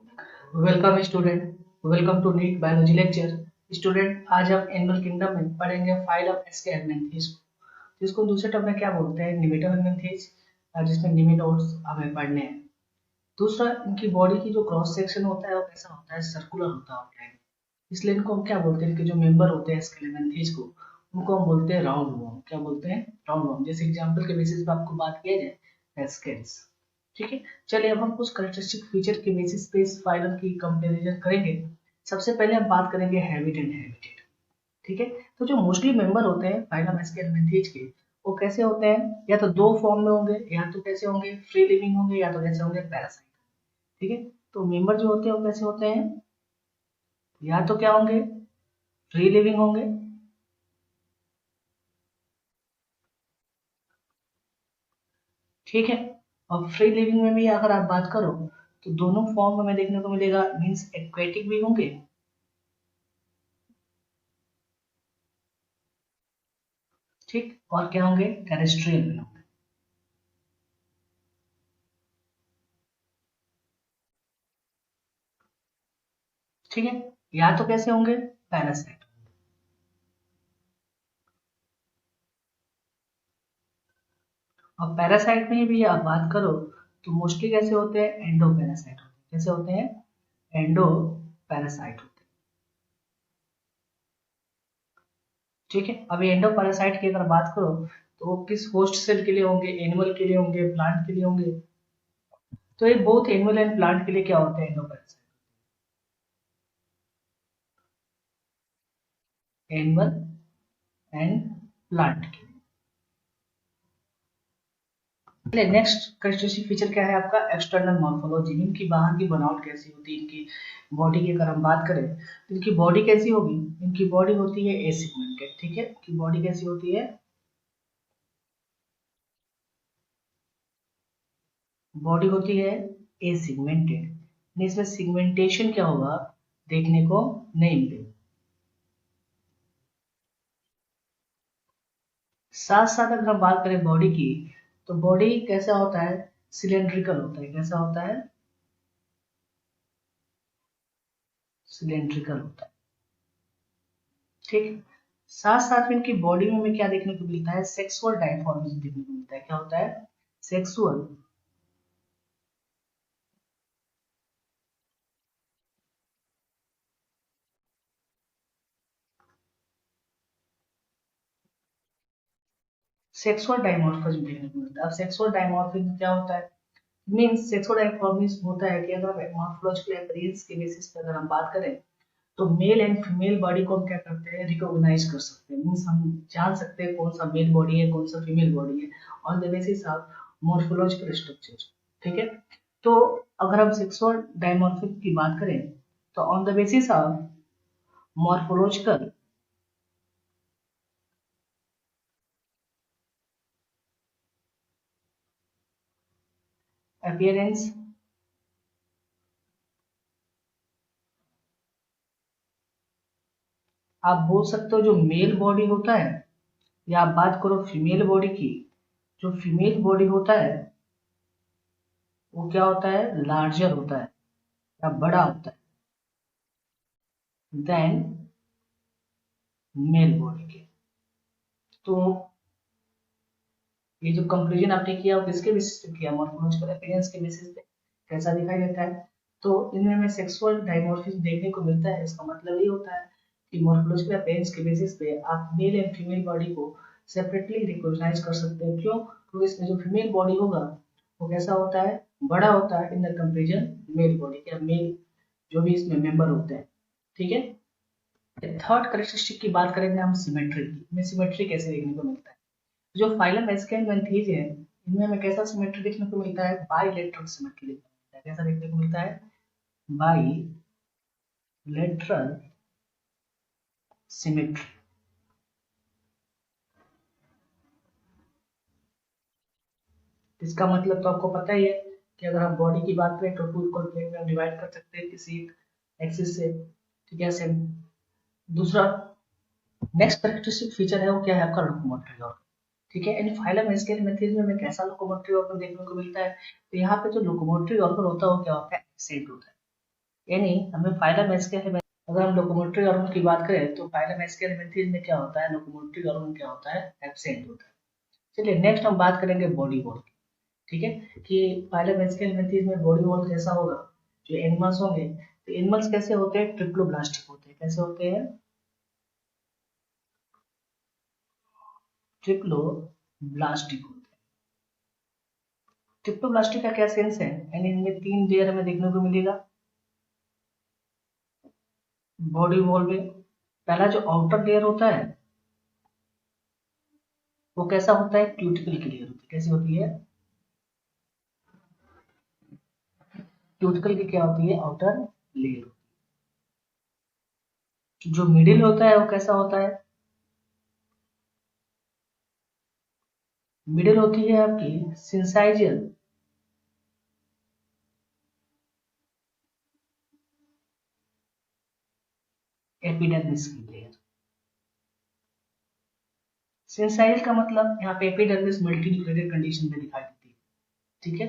Welcome student. Welcome to NEET biology lecture. Student, आज हम animal kingdom में पढ़ेंगे फाइल ऑफ एस्केलेंथीज को, जिसको दूसरे टर्म में क्या बोलते हैं, निमेटोहेलमिंथीज, जिसमें निमेटोड्स हमें पढ़ने हैं। दूसरा, इनकी बॉडी की जो क्रॉस सेक्शन होता है वो कैसा होता है, सर्कुलर होता है आउटलाइन। इसलिए इनको हम क्या बोलते हैं, इनके जो मेंबर होते हैं एस्केलेंथीज को, उनको हम बोलते हैं राउंड वॉर्म। क्या बोलते हैं? Round warm. जैसे एग्जाम्पल के बेसिस पे आपको बात किया जाए, एस्केल्स। ठीक है। चलिए अब हम कुछ करेक्टरिस्टिक फीचर के बेसिस पे इस फाइलम की कंपैरिजन करेंगे। सबसे पहले हम बात करेंगे हैबिट एंड हैबिटेट। ठीक है। तो जो मोस्टली मेंबर होते हैं फाइलम एस्केलेंथीज के, वो कैसे होते हैं, या तो दो फॉर्म में होंगे, या तो कैसे होंगे, फ्री लिविंग होंगे, या तो कैसे होंगे, पैरासाइट। ठीक है। तो मेंबर जो होते हैं वो कैसे होते हैं, या तो क्या होंगे, फ्री लिविंग होंगे, ठीक है। और फ्री लिविंग में भी अगर आप बात करो तो दोनों फॉर्म हमें देखने को मिलेगा, मींस एक्वेटिक भी होंगे, ठीक, और क्या होंगे, टेरेस्ट्रियल भी होंगे। ठीक है। या तो कैसे होंगे, पैरासाइट। और पैरासाइट में भी आप बात करो तो मोस्टली कैसे होते हैं, एंडो पैरासाइट होते हैं। कैसे होते हैं, एंडो पैरासाइट होते हैं। ठीक है। अभी एंडो पैरासाइट की अगर बात करो तो वो किस होस्ट सेल के लिए होंगे, एनिमल के लिए होंगे, प्लांट के लिए होंगे। तो ये बोथ एनिमल एंड प्लांट के लिए क्या होते हैं, endo parasite, animal and plant के लिए। चलिए नेक्स्ट कैरेक्टरिस्टिक फीचर क्या है आपका, एक्सटर्नल मॉर्फोलॉजी। इनकी बाहर की बनावट कैसी होती है, इनकी बॉडी की अगर हम बात करें तो इनकी बॉडी कैसी होगी, इनकी बॉडी होती है एसिगमेंटेड। ठीक है। इनकी बॉडी कैसी होती है, बॉडी होती है एसिगमेंटेड। इसमें सिगमेंटेशन क्या होगा, देखने को नहीं मिलेगा। साथ साथ अगर हम बात करें बॉडी की, तो बॉडी कैसा होता है, सिलेंड्रिकल होता है। कैसा होता है, सिलेंड्रिकल होता है। ठीक है। साथ साथ में इनकी बॉडी में हमें क्या देखने को मिलता है, सेक्सुअल डायफॉर्मिज्म देखने को मिलता है। क्या होता है, सेक्सुअल सेक्सुअल डायमॉर्फिज्म देखने को मिलता है। अब सेक्सुअल डायमॉर्फिज्म क्या होता है, मींस सेक्सुअल डायमॉर्फिज्म होता है कि अगर हम मॉर्फोलॉजिकल अपीयरेंस के बेसिस पे अगर हम बात करें तो मेल एंड फीमेल बॉडी को हम क्या करते हैं, रिकॉग्नाइज कर सकते हैं। मीन्स हम जान सकते हैं कौन सा मेल बॉडी है, कौन सा फीमेल बॉडी है, on the basis of morphological structure. ठीक है। तो अगर हम सेक्सुअल डायमॉर्फिज्म की बात करें तो on the basis of morphological appearance, आप बोल सकते हो जो मेल बॉडी होता है, या आप बात करो फीमेल बॉडी की, जो फीमेल बॉडी होता है वो क्या होता है, लार्जर होता है या बड़ा होता है देन मेल बॉडी के। तो ये जो कंक्लूजन आपने किया वो किसके बेसिस पे किया, मॉर्फोलॉजिकल अपीयरेंस के बेसिस पे। कैसा दिखाई देता है, तो इनमें हमें सेक्सुअल डायमॉर्फिज्म देखने को मिलता है। इसका मतलब ये होता है कि मॉर्फोलॉजिकल अपीयरेंस के बेसिस पे आप मेल एंड फीमेल बॉडी को सेपरेटली रिकॉग्नाइज कर सकते हो। क्यों? क्योंकि इसमें जो फीमेल बॉडी होगा वो कैसा होता है, बड़ा होता है in the comparison male body या मेल जो भी इसमें मेंबर होते हैं। ठीक है। थर्ड करेक्टरिस्टिक की बात करेंगे हम, सिमेट्री की। में सिमेट्री कैसे देखने को मिलता है, जो फाइलम एस्केलेंथीज है इनमें हमें कैसा सिमेट्री देखने को मिलता है, बाइलेटरल सिमेट्री देखने को मिलता है। कैसा देखने को मिलता है, बाइलेटरल सिमेट्री। इसका मतलब तो आपको पता ही है कि अगर हम बॉडी की बात करें तो टू इक्वल प्लेट में हम डिवाइड कर सकते हैं किसी एक्सिस से। ठीक है। सेम दूसरा नेक्स्ट करेक्टरिस्टिक फीचर है वो क्या है, आपका लोकोमोटरी ऑर्गन। ठीक है। इन फाइलम एस्केलेंथीज में हमें कैसा लोकोमोटरी ऑर्गन देखने को मिलता है, तो यहाँ पे जो लोकोमोटरी ऑर्गन होता है वो क्या होता है, एब्सेंट होता है। यानी हमें फाइलम एस्केलेमेंथेस, अगर हम लोकोमोटरी ऑर्गन की बात करें तो फाइलम एस्केलेमेंथेस में क्या होता है, लोकोमोटरी ऑर्गन क्या होता है, एब्सेंट होता है। चलिए नेक्स्ट हम बात करेंगे बॉडी वॉल की। ठीक है, कि फाइलम एस्केलेमेंथेस में बॉडी वॉल कैसा होगा, जो एनिमल्स होंगे तो एनिमल्स कैसे होते हैं, ट्रिप्लोब्लास्टिक होते हैं। कैसे होते हैं, ट्रिप्लोब्लास्टिक होते हैं। ट्रिप्लोब्लास्टिक का क्या सेंस है, यानी इनमें 3 लेयर हमें देखने को मिलेगा बॉडी वॉल में। पहला जो आउटर लेयर होता है वो कैसा होता है, क्यूटिकल की लेयर होती है। कैसी होती है, क्यूटिकल की क्या होती है, आउटर लेयर। जो मिडिल होता है वो कैसा होता है, मिडिल होती है आपकी सिंसाइजल एपिडर्मिस की लेयर। सिंसाइजल का मतलब यहाँ पे एपिडर्मिस मल्टीन्यूक्लिएटेड कंडीशन में दिखाई देती है। ठीक है,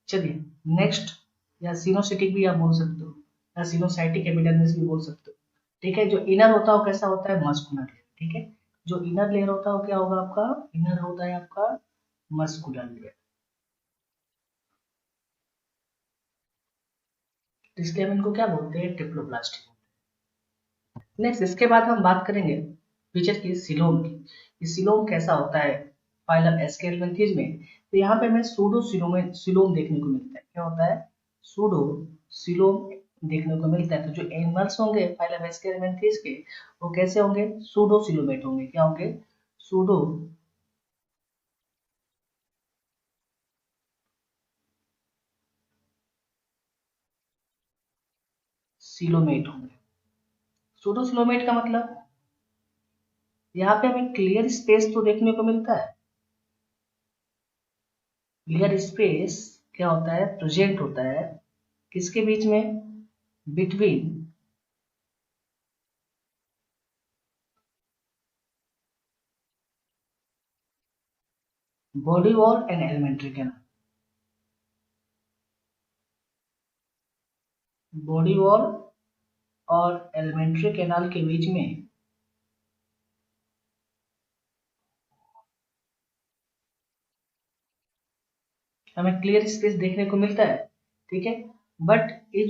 चलिए नेक्स्ट, या सिनोसिटिक भी आप बोल सकते हो, या सिनोसाइटिक एपिडर्मिस भी बोल सकते हो। ठीक है, जो इनर होता है वो कैसा होता है, मस्कुलर लेयर। ठीक है, जो इनर लेयर होता है वो क्या होगा आपका, इनर होता है आपका मस्कुलर लेयर। तो इसलिए हम इनको क्या बोलते हैं, ट्रिप्लोब्लास्टिक। नेक्स्ट इसके बाद हम बात करेंगे फीचर की, सिलोम की। ये सिलोम कैसा होता है फाइलम एस्केलेमेंथेस में। तो यहाँ पे हमें सूडो सिलोम देखने को मिलता है। क्या होता है, सूडो सिलोम देखने को मिलता है। तो जो एनिमल्स होंगे फाइलम एस्केलेमेंथेस के वो कैसे होंगे, सूडो सिलोमेट होंगे। क्या होंगे, सूडो सिलोमेट होंगे। सूडो सिलोमेट का मतलब यहाँ पे हमें क्लियर स्पेस तो देखने को मिलता है। क्लियर स्पेस क्या होता है, प्रेजेंट होता है किसके बीच में, between body wall and alimentary canal. Body wall और एलिमेंट्री कैनाल के बीच में हमें क्लियर स्पेस देखने को मिलता है। ठीक है, बट ये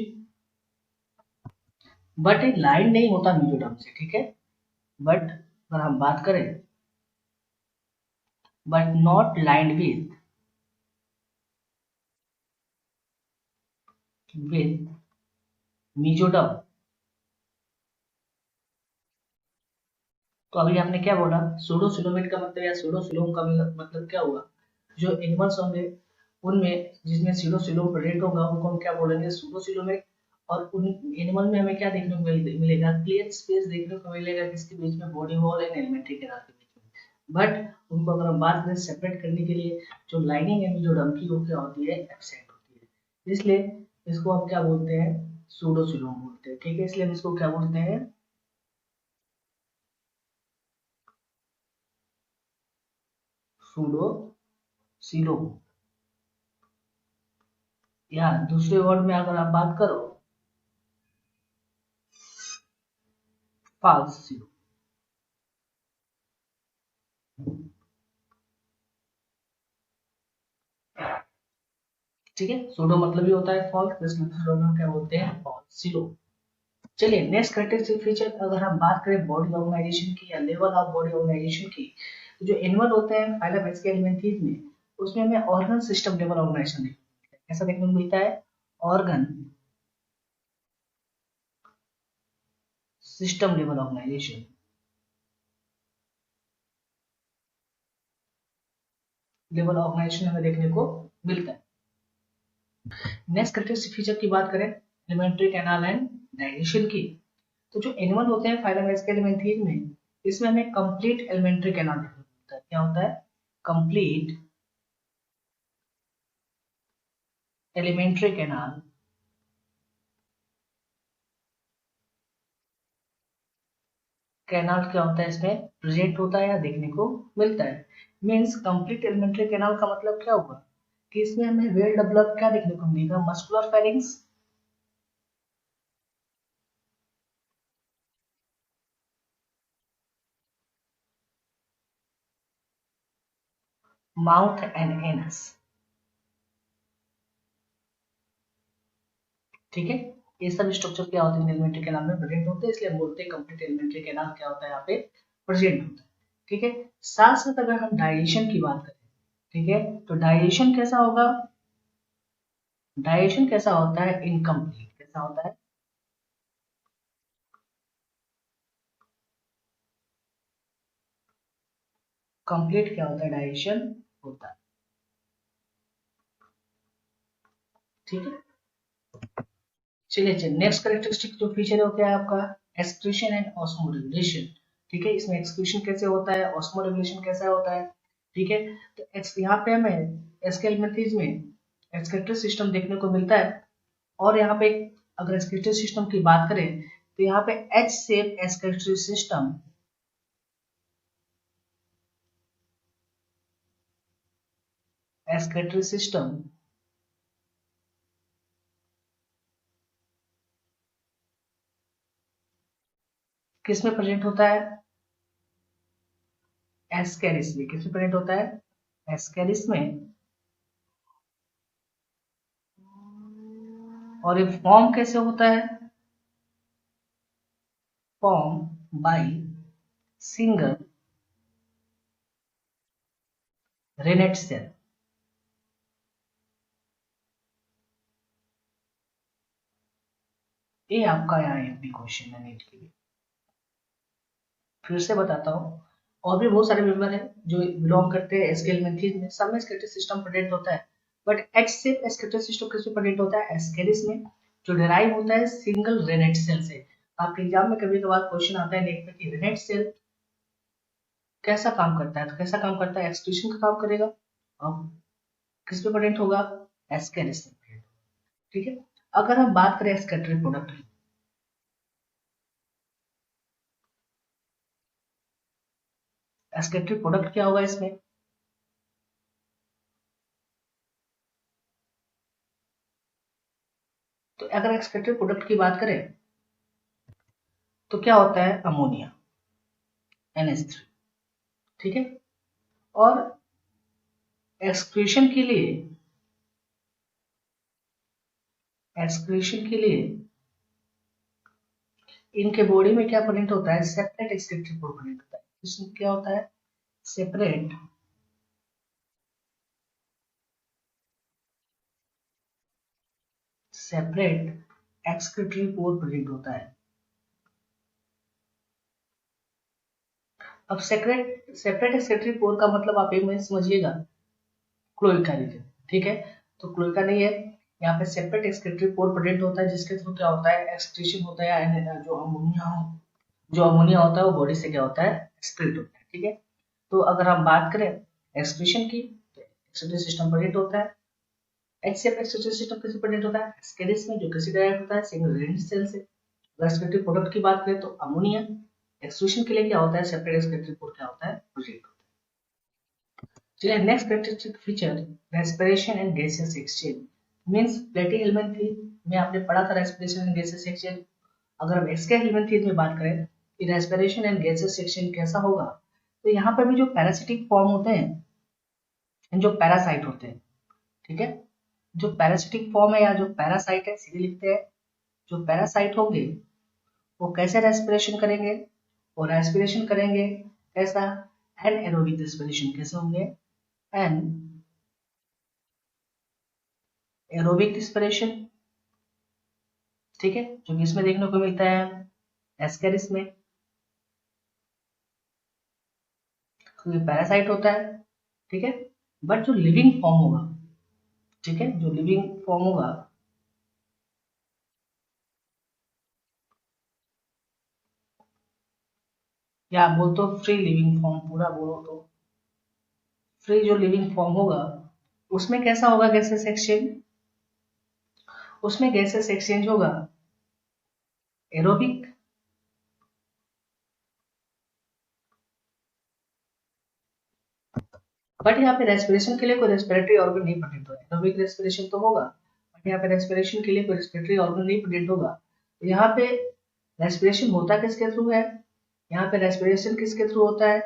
बट ये लाइन नहीं होता मीजोडर्म से। ठीक है, बट अगर हम बात करें, but not lined with mesoderm. तो अभी आपने क्या बोला, सूडोसिलोमेट का मतलब या सूडोसिलोम का मतलब क्या हुआ, जो एनिमल्स होंगे उनमें जिसमें सीडोसिलोम प्रेजेंट होगा उनको हम क्या बोलेंगे, सूडोसिलोमेट। और उन एनिमल में हमें क्या देखने को मिलेगा, क्लियर स्पेस देखने को मिलेगा किसके बीच में, body wall and alimentary canal के बीच में। बट उनको अगर हम बात करें सेपरेट करने के लिए, जो लाइनिंग है जो डमकी वो क्या होती है, एब्सेंट होती है। इसलिए इसको हम क्या बोलते हैं, सूडोसिलोम बोलते हैं। ठीक है, इसलिए हम इसको क्या बोलते हैं, सूडोसिलोम। या दूसरे वर्ड में अगर आप बात करो, फाल्स सिलोम। ठीक है, सूडो मतलब ही होता है फॉल्स, इसलिए दूसरे वर्ड में क्या बोलते हैं, फॉल्स सिलोम। चलिए नेक्स्ट कैरेक्टरिस्टिक फीचर अगर हम बात करें बॉडी ऑर्गेनाइजेशन की या लेवल ऑफ बॉडी ऑर्गेनाइजेशन की, तो जो एनिमल होते हैं फाइलम एस्केलेमेंथेस में, उसमें हमें ऑर्गन सिस्टम लेवल ऑर्गेनाइजेशन देखने को मिलता है। कैसा देखने को मिलता है, organ system level organization, level organization हमें देखने को मिलता है। नेक्स्ट कैरेक्टरिस्टिक फीचर की बात करें एलिमेंट्री कैनाल एंड डाइजेशन की, तो जो एनिमल होते हैं फाइलम एस्केलेमेंथेस में, इसमें हमें कंप्लीट एलिमेंट्री कैनाल देखने को मिलता है। क्या होता है, कंप्लीट एलिमेंट्री कैनाल कैनाल क्या होता है, इसमें प्रेजेंट होता है या देखने को मिलता है। मीन्स कंप्लीट एलिमेंट्री कैनाल का मतलब क्या होगा, कि इसमें हमें वेल डेवलप क्या देखने को मिलेगा, muscular pharynx mouth and anus. ठीक है, ये सब स्ट्रक्चर क्या होते हैं, एलिमेंट्री के नाम में प्रेजेंट होते हैं, इसलिए हम बोलते हैं कंप्लीट एलिमेंट्री के नाम क्या होता है यहाँ पे प्रेजेंट होता है। ठीक है, साथ साथ अगर हम डाइजेशन की बात करें, ठीक है, तो डाइजेशन कैसा होगा, डाइजेशन कैसा होता है, इनकम्प्लीट कैसा होता है, कंप्लीट क्या होता है, डाइजेशन होता है। ठीक है, चलिए नेक्स्ट कैरेक्टरिस्टिक जो फीचर है वो क्या है आपका, एक्सक्रीशन एंड ऑस्मोरेगुलेशन। ठीक है, इसमें एक्सक्रीशन कैसे होता है, ऑस्मोरेगुलेशन कैसा होता है। ठीक है, तो यहाँ पे हमें एस्केलमेंथीज में एक्सक्रीटरी सिस्टम देखने को मिलता है, और यहाँ पे अगर एक्सक्रीटरी सिस्टम की बात करें तो यहाँ पे H shape excretory system, excretory system किस में प्रेजेंट होता है, एस्केरिस में। किस में प्रेजेंट होता है, एस्केरिस में। और ये फॉर्म कैसे होता है, फॉर्म बाय सिंगल रेनेट सेल। ये आपका यहाँ एमपी क्वेश्चन है नीट के लिए। फिर से बताता हूँ, और भी बहुत सारे मेंबर हैं जो बिलोंग करते हैं एस्केलमेंथीज में, सब में एस्केलेटल सिस्टम प्रेजेंट होता है, but H shape skeletal system किसमें प्रेजेंट होता है, एस्केरिस में, जो डिराइव होता है सिंगल रेनेट सेल से। आपके एग्जाम में कभी कभार क्वेश्चन आता है नेट में कि रेनेट सेल कैसा काम करता है, तो कैसा काम करता है, एक्सक्रीशन का काम करेगा, और किस पे प्रेजेंट होगा, एस्केरिस में। ठीक है, अगर हम बात करें एक्सक्रीटरी प्रोडक्ट की, एक्सक्रीटरी प्रोडक्ट क्या होगा इसमें, तो अगर एक्सक्रीटरी प्रोडक्ट की बात करें तो क्या होता है, अमोनिया NH3। ठीक है, और एक्सक्रीशन के लिए, एक्सक्रीशन के लिए इनके बॉडी में क्या प्रेजेंट होता है, सेपरेट एक्सक्रीटरी प्रोडक्ट होता है। इसमें क्या होता है, separate separate excretory pore present होता है। अब सेपरेट सेपरेट एक्सक्रीटरी पोर का मतलब आप एक मिनट समझिएगा, क्लोइका रीजन। ठीक है, तो क्लोइका नहीं है, यहाँ पे सेपरेट एक्सक्रीटरी पोर प्रेजेंट होता है, जिसके थ्रू क्या होता है, एक्सक्रीशन होता है, जो अमोनिया होता है वो बॉडी से क्या होता है, एक्सक्रीट होता है। ठीक है, तो अगर हम बात करें एक्सक्रीशन की, तो एक्सक्रीटरी सिस्टम प्रेजेंट होता है, एचसीएफ एक्सक्रीटरी सिस्टम किससे प्रेजेंट होता है, एस्केरिस में, जो किसी डायरेक्ट होता है, सिंगल रेड सेल से। अगर एक्सक्रीटरी प्रोडक्ट की बात करें तो अमोनिया, एक्सक्रीशन के लिए क्या होता है, सेपरेट एक्सक्रीटरी पोर क्या होता है, प्रेजेंट होता है। चलिए next characteristic feature, respiration and gases exchange. Means plating element थी में आपने पढ़ा था रेस्पिरेशन एंड गैसेस एक्सचेंज। अगर हम इसके एलिमेंट थी में बात करें कि रेस्पिरेशन एंड गैसेस एक्सचेंज कैसा होगा, तो यहाँ पर भी जो पैरासिटिक फॉर्म होते हैं, जो पैरासाइट होते हैं, ठीक है, जो पैरासिटिक फॉर्म है या जो पैरासाइट है, सीधे लिखते हैं, जो पैरासाइट होंगे वो कैसे रेस्पिरेशन करेंगे, वो रेस्पिरेशन करेंगे कैसा, एन एरोबिक रेस्पिरेशन कैसे होंगे, एन एरोबिक रेस्पिरेशन। ठीक है, जो कि इसमें देखने को मिलता है एस्केरिस में, क्योंकि पैरासाइट होता है। ठीक है, बट जो लिविंग फॉर्म होगा, ठीक है, जो लिविंग फॉर्म होगा, या आप बोल तो फ्री लिविंग फॉर्म, पूरा बोलो तो फ्री जो लिविंग फॉर्म होगा, उसमें कैसा होगा गैसेस एक्सचेंज, उसमें गैसेस एक्सचेंज होगा एरोबिक। बट यहाँ पे रेस्पिरेशन के लिए कोई रेस्पिरेटरी ऑर्गन नहीं प्रेजेंट होगा, एरोबिक रेस्पिरेशन तो होगा, बट यहाँ पे रेस्पिरेशन के लिए कोई रेस्पिरेटरी ऑर्गन नहीं प्रेजेंट होगा। तो यहाँ पे रेस्पिरेशन होता किसके थ्रू है, यहाँ पे रेस्पिरेशन किसके थ्रू होता है,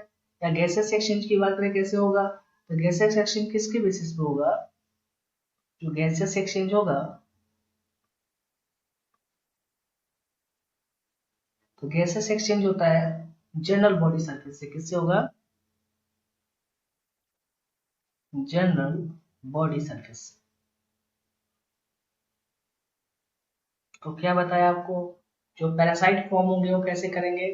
या गैसेस एक्सचेंज की बात करें कैसे होगा, तो गैसियस एक्सचेंज किसके बेसिस पे होगा? जो गैसियस एक्सचेंज होगा, तो गैसियस एक्सचेंज होता है जनरल बॉडी सरफेस से। किससे होगा? General body surface. तो क्या बताया आपको? जो पैरासाइट फॉर्म होंगे वो कैसे करेंगे?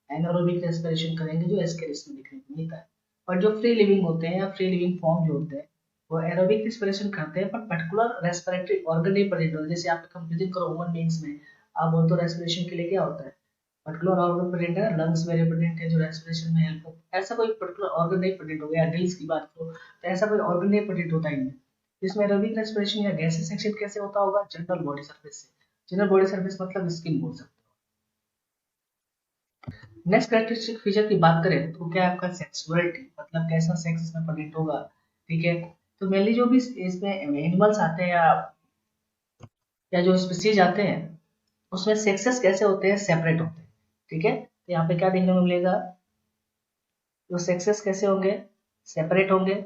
एनारोबिक रेस्पिरेशन करेंगे, जो एस्केरिस में देखने को मिलता है। और जो फ्री लिविंग होते हैं या फ्री लिविंग फॉर्म जो होते हैं वो एरोबिक रेस्पिरेशन करते हैं, पर पर्टिकुलर रेस्पिरेटरी ऑर्गन नहीं प्रेजेंट होता। जैसे आप कंपेरिजन करो ह्यूमन बींग्स में, आप बोलते हो रेस्पिरेशन के लिए क्या होता है, पर्टिकुलर ऑर्गन प्रेजेंट है, लंग्स में प्रेजेंट है जो रेस्पिरेशन में हेल्प करता है। ऐसा कोई पर्टिकुलर ऑर्गन नहीं प्रेजेंट हो गया। गिल्स की बात करो तो ऐसा कोई ऑर्गन नहीं प्रेजेंट होता इनमें। इसमें एरोबिक रेस्पिरेशन या गैसेस सेक्शन कैसे होता होगा? जनरल बॉडी सरफेस से। जनरल बॉडी सरफेस मतलब स्किन बोल सकते हो। नेक्स्ट कैरेक्टरिस्टिक फीचर की बात करें तो क्या है आपका सेक्सुअलिटी, मतलब कैसा सेक्स इसमें प्रेजेंट होगा। ठीक है, तो मेनली जो भी इसमें एनिमल्स आते हैं या जो स्पीसीज आते हैं उसमें सेक्सेस कैसे होते हैं? सेपरेट होते हैं। ठीक है, तो यहाँ पे क्या देखने को मिलेगा? जो सेक्सेस कैसे होंगे? सेपरेट होंगे।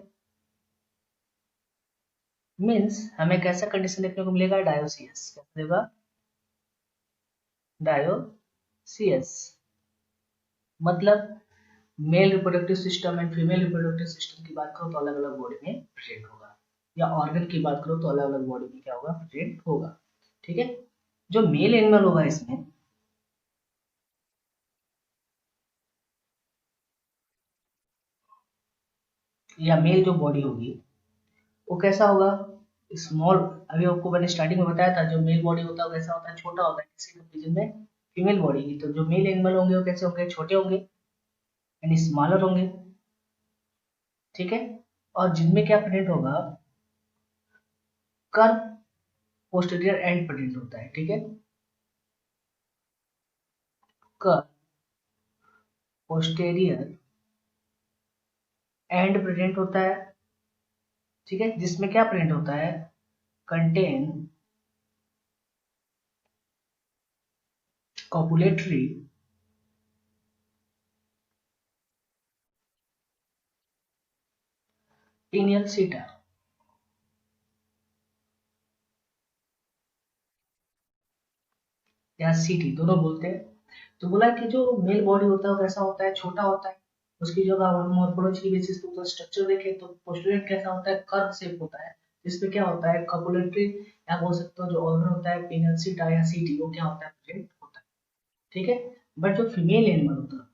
मीन्स हमें कैसा कंडीशन देखने को मिलेगा? डायोसियस। क्या मिलेगा? डायोसियस। मतलब male reproductive system and female reproductive system की बात करो तो अलग अलग बॉडी में प्रेजेंट होगा, या ऑर्गन की बात करो तो अलग अलग बॉडी में क्या होगा? प्रेजेंट होगा। ठीक है, जो मेल एनिमल होगा इसमें, या मेल जो बॉडी होगी वो कैसा होगा? स्मॉल। अभी आपको मैंने स्टार्टिंग में बताया था जो मेल बॉडी होता है वो कैसा होता है? छोटा होता है। किसी कंपेरिजन में फीमेल बॉडी की, तो जो मेल एनिमल होंगे वो कैसे होंगे? छोटे होंगे, यानी स्मॉलर होंगे। ठीक है, और जिनमें क्या प्रेजेंट होगा? कर्व पोस्टीरियर एंड प्रेजेंट होता है। ठीक है, कर्व पोस्टीरियर एंड प्रेजेंट होता है। ठीक है, जिसमें क्या प्रेजेंट होता है? कंटेन कॉपुलेटरी पिनियल सीटा। या सीटी दोनों बोलते हैं। तो बोला कि जो मेल बॉडी होता है वो कैसा होता है? छोटा होता है। उसकी जो मॉर्फोलॉजी की बेसिस पे उसका स्ट्रक्चर देखें तो पोस्टुलेट कैसा होता है? कर्व शेप होता है। जिसपे क्या होता है? कॉपुलेटरी, या बोल सकते हो जो ऑर्गन होता है पिनियल सीटा या सीटी, वो क्या होता है? प्रेजेंट होता है। ठीक है, बट जो फीमेल एनिमल होता है,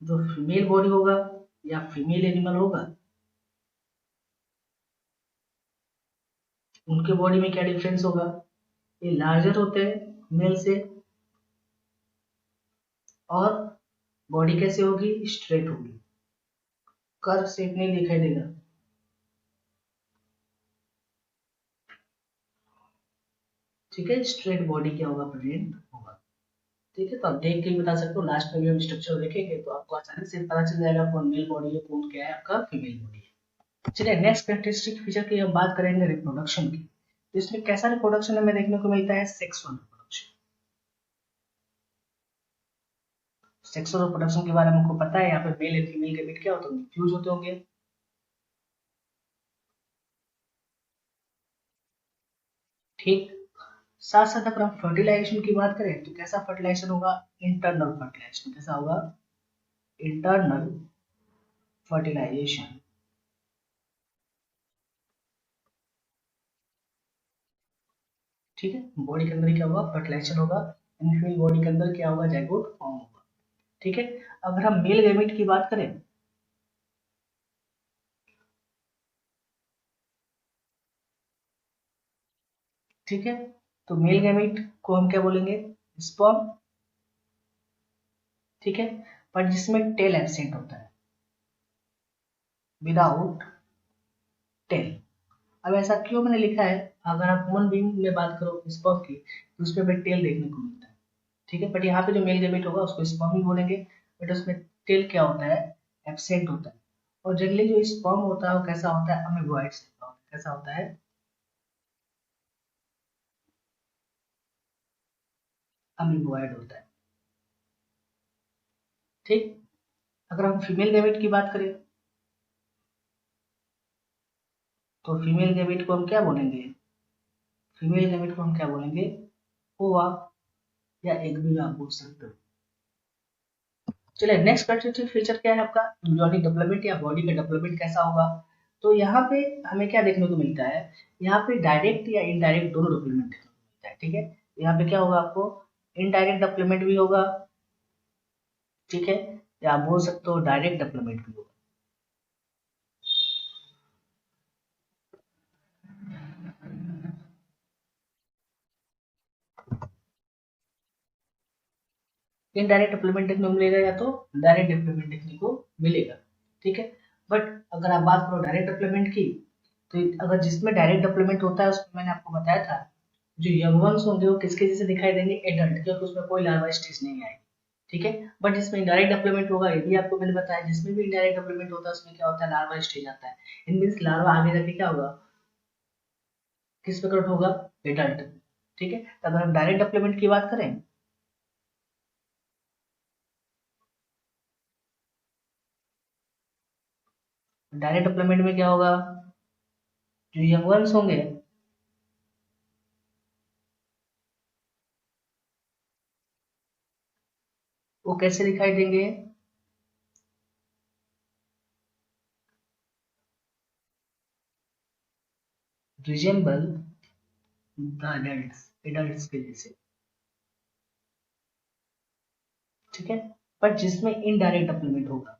जो फीमेल बॉडी होगा या फीमेल एनिमल होगा, उनके बॉडी में क्या डिफरेंस होगा? ये लार्जर होते हैं मेल से, और बॉडी कैसे होगी? स्ट्रेट होगी, कर्व शेप नहीं दिखाई देगा। ठीक है, स्ट्रेट बॉडी क्या होगा? प्रेजेंट होगा। ठीक है, तो आप देख के ही बता सकते हो। लास्ट में भी हम स्ट्रक्चर देखेंगे तो आपको आसानी से पता चल जाएगा कौन मेल बॉडी है, कौन क्या है आपका फीमेल बॉडी है। चलिए नेक्स्ट कैरेक्टरिस्टिक फीचर की हम बात करेंगे रिप्रोडक्शन की। तो इसमें कैसा रिप्रोडक्शन हमें देखने को मिलता है? Sexual reproduction. सेक्सुअल रिप्रोडक्शन के बारे में हमको पता है, यहाँ पे मेल एंड फीमेल के बीच क्या होते होंगे? फ्यूज होते होंगे। ठीक, साथ साथ अगर हम फर्टिलाइजेशन की बात करें तो कैसा फर्टिलाइजेशन होगा? Internal fertilization. कैसा होगा? Internal fertilization. ठीक है, बॉडी के अंदर क्या होगा? फर्टिलाइजेशन होगा। फीमेल बॉडी के अंदर क्या होगा? जाइगोट फॉर्म होगा। ठीक है, अगर हम मेल गैमेट की बात करें, ठीक है, तो मेल गैमेट को हम क्या बोलेंगे? स्पर्म। ठीक है, पर जिसमें टेल एब्सेंट होता है, विदाउट टेल। अब ऐसा क्यों मैंने लिखा है? अगर आप ह्यूमन बीइंग में बात करो स्पर्म की तो उसमें हमें टेल देखने को मिलता है। ठीक है, बट यहाँ पे जो मेल गैमेट होगा उसको स्पर्म ही बोलेंगे, बट उसमें टेल क्या होता है? एब्सेंट होता है। और जनरली जो स्पर्म होता है वो कैसा होता है? अमीबॉइड होता है। कैसा होता है? अमीबॉइड होता है। ठीक, अगर हम फीमेल गैमेट की बात करें तो फीमेल गैमेट को हम क्या बोलेंगे? फीमेल गैमेट को हम क्या बोलेंगे? ओवा या एग भी आप बोल सकते हो। चलिए नेक्स्ट कंस्टिट्यूटिव फीचर क्या है आपका? एम्ब्रियोनिक डेवलपमेंट या बॉडी का डेवलपमेंट कैसा होगा? तो यहाँ पे हमें क्या देखने को मिलता है? यहाँ पे डायरेक्ट या इनडायरेक्ट दोनों डेवलपमेंट देखने को मिलता है, ठीक है। यहाँ पे क्या होगा आपको? इनडायरेक्ट डेवलपमेंट भी होगा, ठीक है, या आप बोल सकते हो डायरेक्ट डेवलपमेंट भी होगा। इनडायरेक्ट डेवलपमेंट देखने को मिलेगा या तो डायरेक्ट डेवलपमेंट देखने को मिलेगा, ठीक है। बट अगर आप बात करो डायरेक्ट डेवलपमेंट की, तो अगर जिसमें डायरेक्ट डेवलपमेंट होता है उसमें मैंने आपको बताया था, जो यंग वंस होंगे वो किसके जैसे दिखाई देंगे? एडल्ट, क्योंकि उसमें कोई लार्वा स्टेज नहीं आएगी, ठीक है। बट जिसमें इनडायरेक्ट डेवलपमेंट होगा, ये भी आपको मैंने बताया, जिसमें भी इनडायरेक्ट डेवलपमेंट होता है उसमें क्या होता है? लार्वा स्टेज आता है। इन मीन्स लार्वा आगे जाके क्या होगा? किस पे कन्वर्ट होगा? एडल्ट, ठीक है। तो अगर हम डायरेक्ट डेवलपमेंट की बात करें, डायरेक्ट डेवलपमेंट में क्या होगा? जो यंग वंस होंगे वो कैसे दिखाई देंगे? रिजेंबल द एडल्ट्स, एडल्ट्स के जैसे, ठीक है। पर जिसमें इनडायरेक्ट डेवलपमेंट होगा,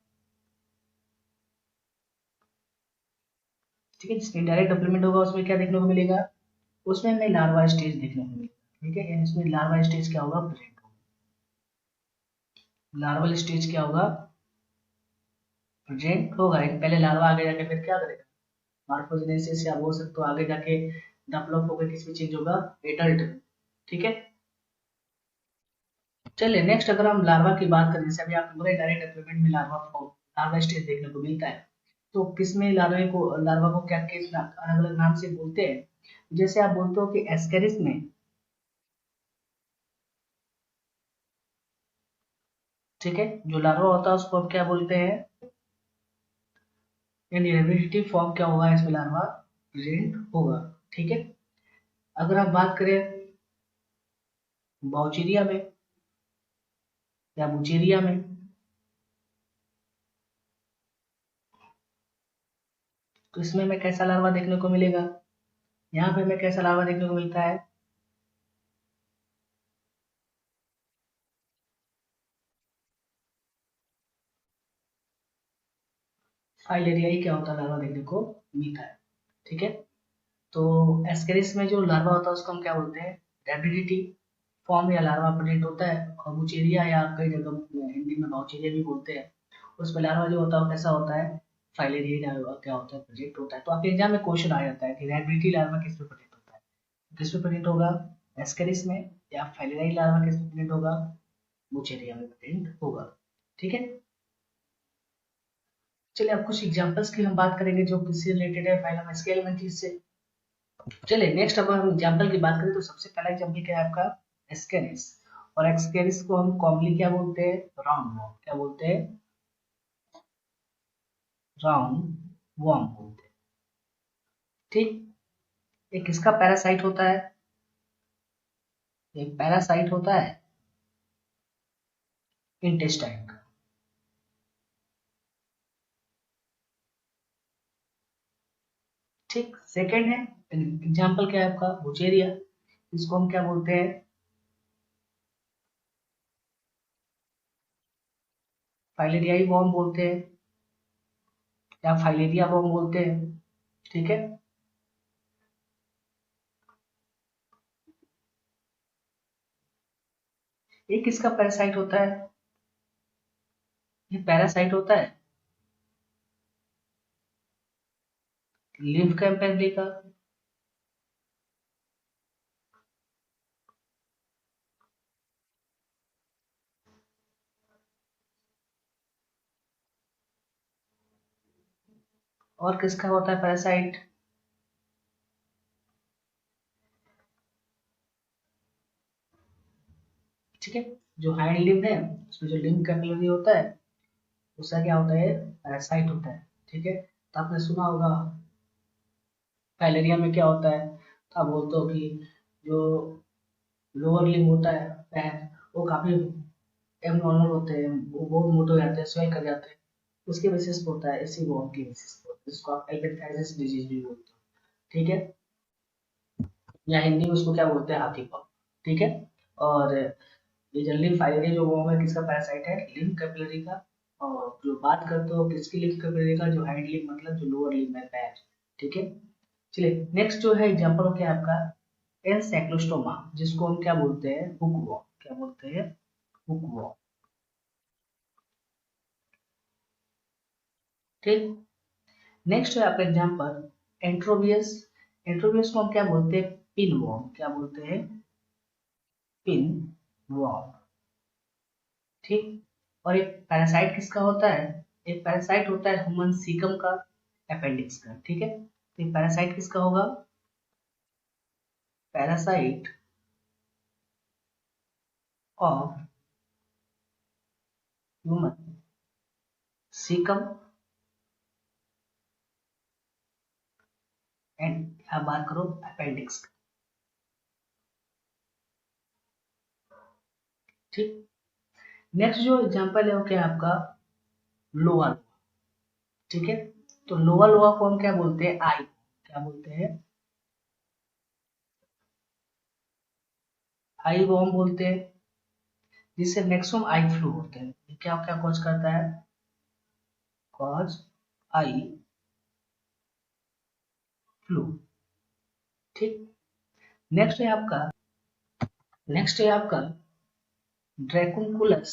ठीक है, जिसमें इनडायरेक्ट डेवलपमेंट होगा उसमें क्या देखने को मिलेगा? उसमें हमें लार्वा स्टेज देखने को मिलेगा, ठीक है। यानी इसमें लार्वा स्टेज क्या होगा? प्रेजेंट होगा। लार्वल स्टेज क्या होगा? प्रेजेंट होगा। एक पहले लार्वा आगे जाके फिर क्या करेगा? मॉर्फोजेनेसिस, या बोल सकते हो आगे जाके डेवलप होकर किस में चेंज होगा? एडल्ट, ठीक है। चलिए नेक्स्ट अगर हम लार्वा की बात करें, जैसे अभी आपने बोला डायरेक्ट डेवलपमेंट में लार्वा लार्वा स्टेज देखने को मिलता है, तो किसमें लार्वा को क्या किस अलग अलग नाम से बोलते हैं? जैसे आप बोलते हो कि एस्केरिस में, ठीक है, जो लार्वा होता है उसको हम क्या बोलते हैं? यानी रेपिटेटिव फॉर्म क्या होगा? इसमें लार्वा प्रेजेंट होगा, ठीक है। अगर आप बात करें बाउचीरिया में या बुचेरिया में, तो इसमें हमें कैसा लार्वा देखने को मिलेगा? यहाँ पे हमें कैसा लार्वा देखने को मिलता है? फाइलेरिया ही क्या होता है? लार्वा देखने को मिलता है, ठीक है। तो एस्केरिस में जो लार्वा होता है उसको हम क्या बोलते हैं? रैपिडिटी फॉर्म या लार्वा प्रेजेंट होता है। और बुचेरिया या कई जगह हिंदी में बाउचेरिया भी बोलते हैं, उसमें लार्वा जो होता है वो कैसा होता है? फाइलेरिया क्या होता है? प्रेजेंट होता है। तो आपके एग्जाम में क्वेश्चन आ जाता है कि रैपिडिटी लार्वा किस पे प्रेजेंट होता है? किस पे प्रेजेंट होगा? एस्केरिस में। या फाइलेरिया लार्वा किस पे प्रेजेंट होगा? बुचेरिया में प्रेजेंट होगा, ठीक है। चलिए अब कुछ एग्जांपल्स की हम बात करेंगे जो किससे रिलेटेड है? फाइलम एस्केलेंथिस से। चलिए नेक्स्ट अगर हम एग्जांपल की बात करें तो सबसे पहला एग्जांपल क्या है आपका? एस्केरिस। और एस्केरिस को हम कॉमनली क्या बोलते हैं? Round warm. क्या बोलते हैं? राउंड वॉर्म बोलते हैं, ठीक। एक किसका पैरासाइट होता है? एक पैरासाइट होता है इंटेस्टाइन का, ठीक। सेकंड है एग्जांपल क्या है आपका? बुचेरिया। इसको हम क्या बोलते हैं? फाइलेरियाई वॉर्म बोलते हैं या फाइलेरिया वॉर्म बोलते हैं, ठीक है। ये किसका पैरासाइट होता है? ये पैरासाइट होता है लिम्फ कैम्पेली का। और किसका होता है पैरासाइट? ठीक है। जो हाइंड लिम्ब है उसमें जो लिम्फ कैपिलरी होता है उसका क्या होता है? पैरासाइट होता है, ठीक है। तो आपने सुना होगा फाइलेरिया में क्या होता है, तो आप बोलते हो कि जो लोअर लिम्ब होता है पैर, वो काफी एबनॉर्मल होते हैं, वो बहुत मोटे हो जाते हैं, स्वेल कर जाते हैं, उसके बेसिस पे होता है, इसी बॉन्ड की बेसिस पे होता है, जिसको आप एल्बेंथाइसिस डिजीज भी बोलते हो। ठीक है, या हिंदी में उसको क्या बोलते हैं, हाथी पाँव। ठीक है, और ये जनरली फाइलेरिया जो वर्म है किसका पैरासाइट है, लिम्फ कैपिलरी का। और जो बात करते हो किसकी लिम्फ कैपिलरी का, जो हाइंड लिम्फ मतलब जो लोअर लिम्फ है पैर। ठीक है, चलिए नेक्स्ट जो है एग्जांपल हो गया आपका एनसेक्लोस्टोमा, जिसको हम क्या बोलते हैं, हुक वॉर्म, क्या बोलते हैं, हुक वॉर्म। ठीक, नेक्स्ट है आपका एग्जांपल एंट्रोबियस। एंट्रोबियस को हम क्या बोलते हैं, पिन वॉर्म, क्या बोलते हैं, पिन वॉर्म। ठीक, और एक पैरासाइट किसका होता है, एक पैरासाइट होता है ह्यूमन सीकम का, अपेंडिक्स का। ठीक है, तो ये पैरासाइट किसका होगा, parasite of human caecum and आप बात करो अपेंडिक्स का। ठीक, नेक्स्ट जो एग्जांपल है वो क्या है आपका, लोअर। ठीक है, तो लोअर लोअर को हम क्या बोलते हैं, आई, क्या बोलते हैं, आई वॉर्म बोलते हैं, जिससे मैक्सिमम आई फ्लू होते हैं। ये क्या क्या कॉज करता है, कॉज आई फ्लू। ठीक, नेक्स्ट है आपका, नेक्स्ट है आपका ड्रैकुलस।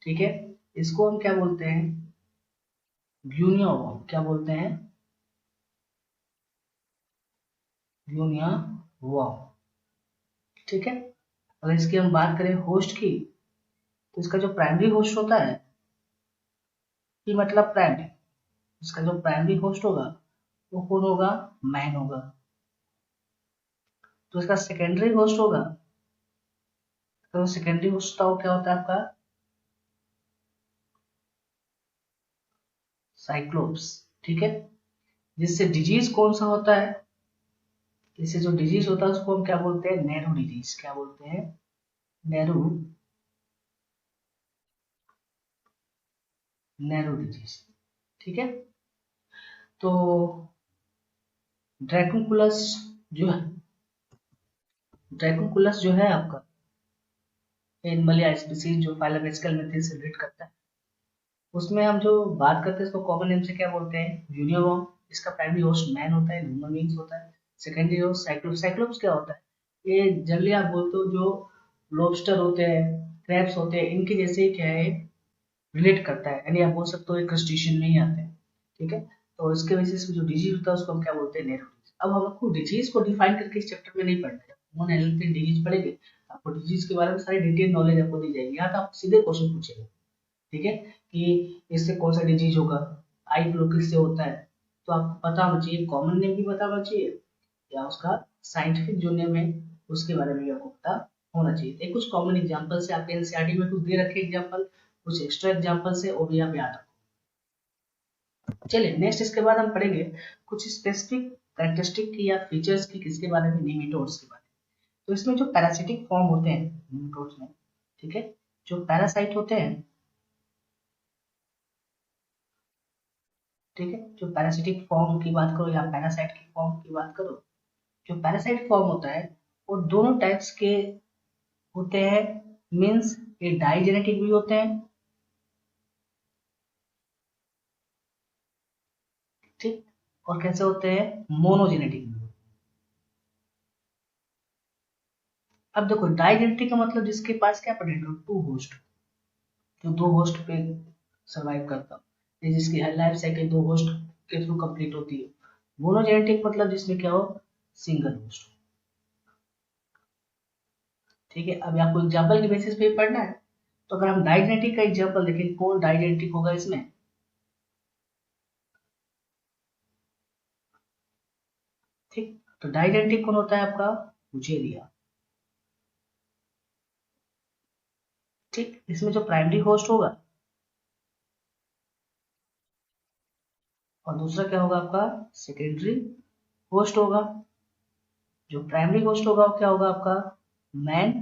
ठीक है, इसको हम क्या बोलते हैं, ब्यूनिया वॉर्म, क्या बोलते हैं, ब्यूनिया वॉर्म। ठीक है, अगर इसकी हम बात करें होस्ट की, तो इसका जो प्राइमरी होस्ट होता है, ये मतलब प्राइमरी, इसका जो प्राइमरी होस्ट होगा वो कौन होगा, मैन होगा। तो इसका सेकेंडरी होस्ट होगा, तो सेकेंडरी होस्ट का वो क्या होता है आपका, साइक्लोप्स। ठीक है, जिससे डिजीज कौन सा होता है, इससे जो डिजीज होता है उसको हम क्या बोलते हैं, नैरो डिजीज, क्या बोलते हैं, नैरो, नैरो डिजीज। ठीक है, तो ड्रैकुलस जो है, ड्रैकुलस जो है आपका एनिमल या स्पीसीज जो फाइलम एस्केल मेथड से रिलेट करता है, उसमें हम जो बात करते हैं इसको कॉमन नेम से क्या बोलते हैं, यूनिवर्म। इसका प्राइमरी होस्ट मैन होता है, ह्यूमन बींग्स होता है। Secondary host cyclops. साइक्लोप्स क्या होता है, ये जनरली आप बोलते हो जो लॉबस्टर होते हैं, क्रैब्स होते हैं, इनके जैसे ही क्या है, रिलेट करता है, यानी आप बोल सकते हो एक क्रस्टेशियन में ही आते हैं। ठीक है, तो इसके बेसिस पे जो डिजीज होता है उसको हम क्या बोलते हैं, नेरो। अब हमको डिजीज को डिफाइन करके इस चैप्टर में नहीं पढ़ना है, ह्यूमन हेल्थ एंड डिजीज पढ़ेंगे, आपको डिजीज के बारे में सारी डिटेल नॉलेज आपको दी जाएगी, यहाँ तो आप सीधे क्वेश्चन पूछेंगे। ठीक है, कि इससे कौन सा डिजीज होगा, आई फ्लू किससे होता है, तो आपको पता होना चाहिए, कॉमन नेम भी पता होना चाहिए, या उसका साइंटिफिक जो नेम है उसके बारे में भी आपको पता होना चाहिए। एक कुछ कॉमन एग्जांपल से आपके एनसीईआरटी में कुछ दे रखे एग्जांपल, कुछ एक्स्ट्रा एग्जांपल से वो भी आप याद रखो। चलिए नेक्स्ट इसके बाद हम पढ़ेंगे कुछ स्पेसिफिक कैरेक्टरिस्टिक की या फीचर्स की, किसके बारे में, निमेटोड्स के बारे में। तो इसमें जो पैरासिटिक फॉर्म होते हैं निमेटोड्स में, ठीक है, जो पैरासाइट होते हैं, ठीक है, जो पैरासिटिक फॉर्म की बात करो या पैरासाइट की फॉर्म की बात करो, जो पैरासाइट फॉर्म होता है वो दोनों टाइप्स के होते हैं, मीन्स ये डाइजेनेटिक भी होते हैं। ठीक, और कैसे होते हैं, मोनोजेनेटिक भी। अब देखो डाइजेनेटिक का मतलब जिसके पास क्या पोटेंशियल, टू होस्ट, जो दो होस्ट पे सरवाइव करता है, जिसकी लाइफ साइकिल दो होस्ट के थ्रू कंप्लीट होती है। मोनोजेनेटिक मतलब जिसमें क्या हो, सिंगल होस्ट। ठीक है, अभी आपको एग्जाम्पल के बेसिस पे पढ़ना है, तो अगर हम डाइजेनेटिक का एग्जाम्पल देखें, कौन डाइजेनेटिक होगा इसमें, ठीक, तो डाइजेनेटिक कौन होता है आपका, बुचेरिया। ठीक, इसमें जो प्राइमरी होस्ट होगा और दूसरा क्या होगा आपका सेकेंडरी होस्ट होगा, जो प्राइमरी होस्ट होगा वो क्या होगा आपका मैन,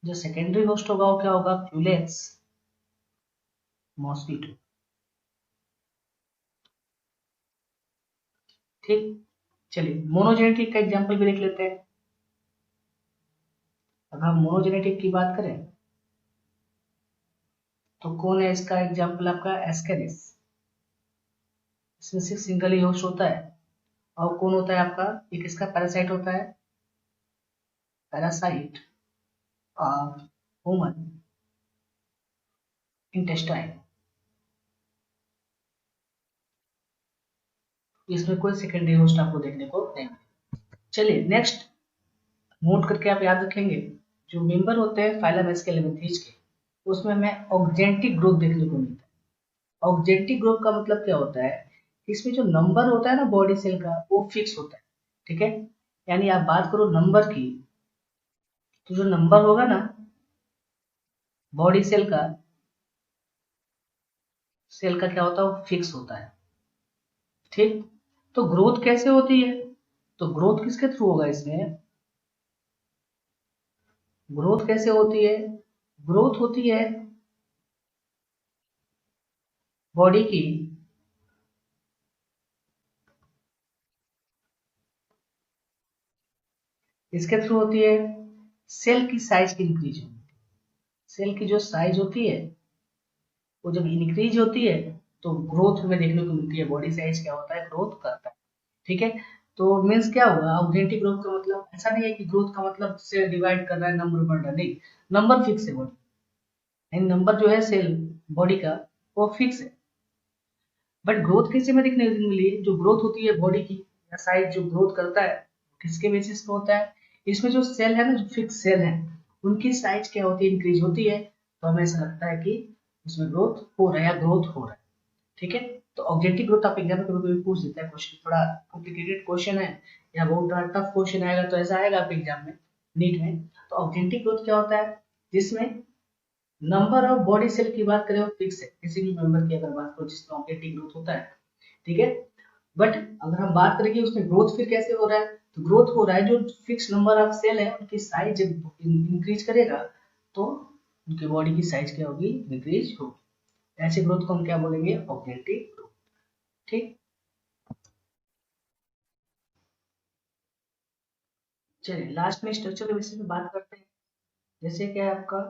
जो सेकेंडरी होस्ट होगा वो क्या होगा क्यूलेक्स मॉस्किटो। ठीक, चलिए मोनोजेनेटिक का एग्जांपल भी देख लेते हैं। अगर हम मोनोजेनेटिक की बात करें तो कौन है इसका एग्जांपल आपका एस्केरिस, इसमें सिर्फ सिंगल ही होस्ट होता है। और कौन होता है आपका, एक इसका पैरासाइट होता है, पैरासाइट ऑफ ह्यूमन इंटेस्टाइन। इसमें कोई सेकेंडरी होस्ट आपको देखने को नहीं मिलेगा। चलिए नेक्स्ट नोट करके आप याद रखेंगे, जो मेंबर होते हैं फाइलम एस्केलेमेंथीज के, उसमें हमें ऑक्जेंटिक ग्रुप देखने को मिलता है। ऑक्जेंटिक ग्रुप का मतलब क्या होता है, इसमें जो नंबर होता है ना बॉडी सेल का वो फिक्स होता है। ठीक है, यानी आप बात करो नंबर की, तो जो नंबर होगा ना बॉडी सेल का क्या होता है वो फिक्स होता है। ठीक, तो ग्रोथ कैसे होती है, तो ग्रोथ किसके थ्रू होगा इसमें, ग्रोथ कैसे होती है, ग्रोथ होती है बॉडी की इसके थ्रू होती है, सेल की साइज की इंक्रीज होगी। सेल की जो साइज होती है वो जब इंक्रीज होती है तो ग्रोथ हमें देखने को मिलती है, बॉडी साइज क्या होता है ग्रोथ करता है। ठीक है, तो मीन्स क्या हुआ ऑक्जेंटिक ग्रोथ का मतलब ऐसा नहीं है कि ग्रोथ का मतलब सेल डिवाइड कर रहा है नंबर बढ़ रहा है, नहीं, नंबर फिक्स है बॉडी, नंबर जो है सेल बॉडी का वो फिक्स है। बट ग्रोथ कैसे में देखने को मिली है, जो ग्रोथ होती है बॉडी की या साइज जो ग्रोथ करता है किसके बेसिस पे होता है, इसमें जो सेल है ना जो फिक्स सेल है उनकी साइज क्या होती है इंक्रीज होती है, तो हमें ऐसा लगता है कि उसमें ग्रोथ हो रहा है या ग्रोथ हो रहा है। ठीक है, तो ऑब्जेक्टिव ग्रोथ आप एग्जाम में कभी कभी पूछ देता है क्वेश्चन, थोड़ा कॉम्प्लिकेटेड क्वेश्चन है या बहुत बड़ा टफ क्वेश्चन आएगा तो ऐसा आएगा आपके एग्जाम में नीट में। तो ऑब्जेक्टिव ग्रोथ क्या होता है, जिसमें नंबर ऑफ बॉडी सेल की बात करें वो फिक्स है, किसी भी मेंबर की अगर बात करो जिसमें ऑब्जेक्टिव ग्रोथ होता है। ठीक है, बट अगर हम बात करें कि उसमें ग्रोथ फिर कैसे हो रहा है, तो ग्रोथ हो रहा है जो फिक्स नंबर ऑफ सेल है उनकी साइज जब इंक्रीज करेगा तो उनके बॉडी की साइज क्या होगी डिक्रीज होगी। ऐसे ग्रोथ को हम क्या बोलेंगे ऑब्जेक्टिव ग्रोथ। ठीक, चलिए लास्ट में स्ट्रक्चर के विषय में बात करते हैं। जैसे क्या है आपका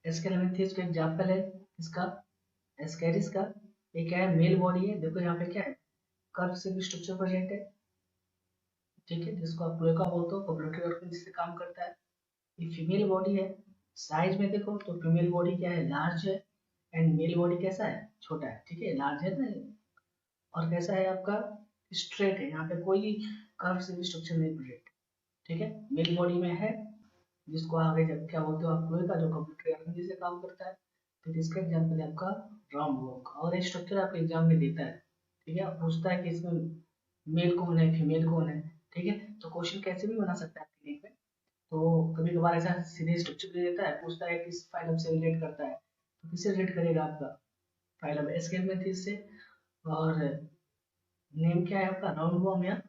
एस्केलेमेंथिस का एग्जांपल है, इसका एस्केरिस का, ये क्या है मेल बॉडी है, देखो यहाँ पे क्या है कर्व से भी स्ट्रक्चर प्रेजेंट है। ठीक है, जिसको आप क्लोएका बोलते हो, कोपलेटरी ऑर्गन जिससे काम करता है। ये फीमेल बॉडी है, साइज में देखो तो फीमेल बॉडी क्या है लार्ज है, एंड मेल बॉडी कैसा है छोटा है। ठीक है, लार्ज है ना, और कैसा है आपका स्ट्रेट है, यहाँ पे कोई कर्व से भी स्ट्रक्चर नहीं प्रेजेंट। ठीक है, मेल बॉडी में है, जिसको आगे जब क्या बोलते हो आप क्लोएका जो कोपलेटरी ऑर्गन जिससे काम करता है। तो इसका एग्जाम्पल है आपका राउंड वॉक, और ये स्ट्रक्चर आपके एग्जाम में देता है। ठीक है, पूछता है कि इसमें मेल कौन है फीमेल कौन है। ठीक है, तो क्वेश्चन कैसे भी बना सकता है आपके लिए में। तो कभी कभार ऐसा सीधे स्ट्रक्चर दे देता है, पूछता है किस फाइलम से रिलेट करता है, तो किससे रिलेट करेगा आपका फाइलम एस्केलेमेंथिस से, और नेम क्या है आपका राउंड वॉर्म या